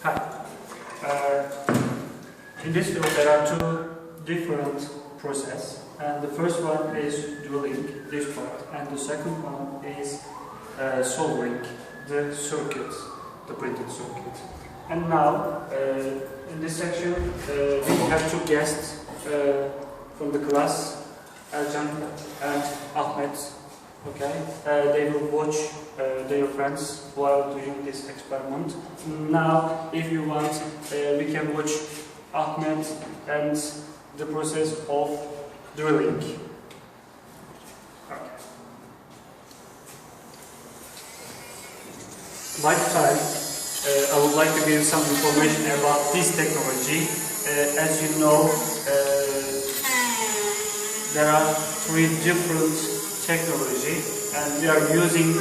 Hi. In this field there are two different processes, and the first one is drilling this part, and the second one is soldering the circuit, the printed circuit. And now, in this section, we have two guests from the class, Ercan and Ahmet. Okay, they will watch their friends while doing this experiment. Now, if you want, we can watch Ahmet and the process of drilling. Okay. Like time, I would like to give some information about this technology. As you know, there are three different technology, and we are using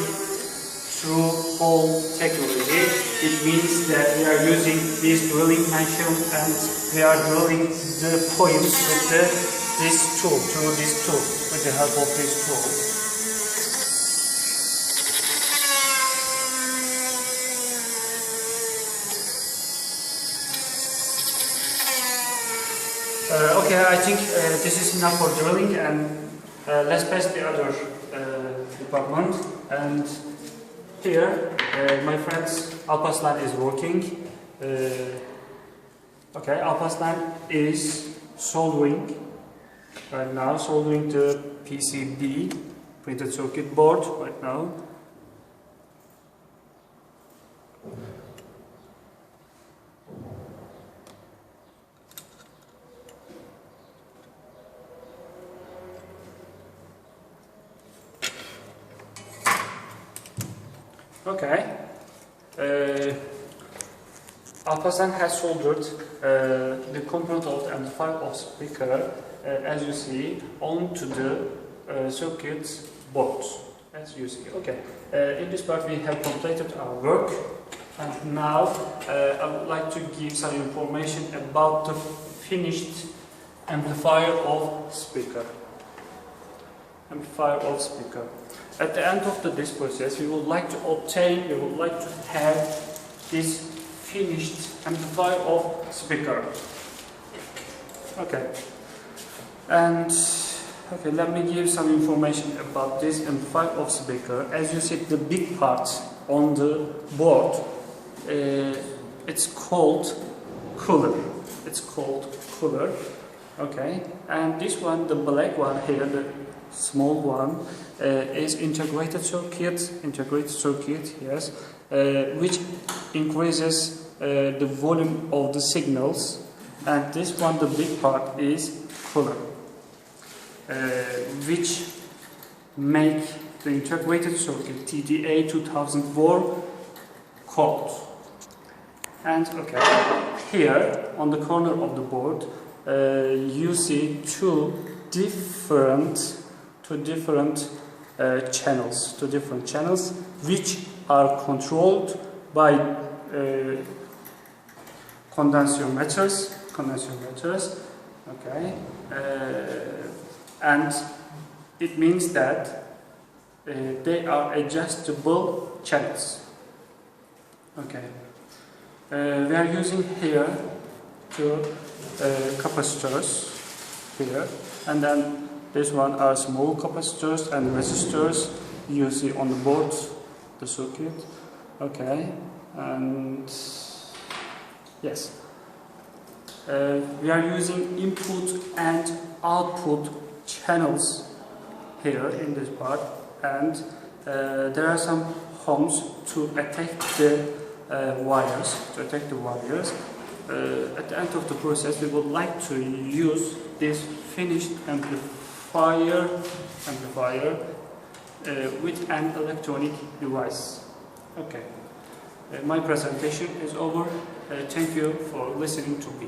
through whole technology. It means that we are using this drilling machine and we are drilling the points with this tool, through this tool, with the help of this tool. Okay, I think this is enough for drilling, and let's pass the other department. And here, my friend Alparslan is working. Okay, Alparslan is soldering right now, soldering the PCB, printed circuit board right now. Okay, Alparslan has soldered the component of the amplifier of speaker, as you see, onto the circuit board, as you see. Okay, in this part we have completed our work, and now I would like to give some information about the finished amplifier of speaker. Amplifier of speaker. At the end of this process, we would like to have this finished amplifier of speaker. Okay. And okay, let me give some information about this amplifier of speaker. As you see, the big part on the board, it's called cooler. It's called cooler. Okay. And this one, the black one here, the small one, is integrated circuit, yes, which increases the volume of the signals, and this one, the big part, is cooler, which make the integrated circuit TDA 2004 cold. And okay, here on the corner of the board, you see two different channels which are controlled by condensometers. Okay, and it means that they are adjustable channels. Okay, we are using here two capacitors here, and then this one are small capacitors and resistors you see on the board, the circuit. Okay, and yes, we are using input and output channels here in this part, and there are some holes to attack the wires. At the end of the process, we would like to use this finished amplifier with an electronic device. Okay, my presentation is over. Thank you for listening to me.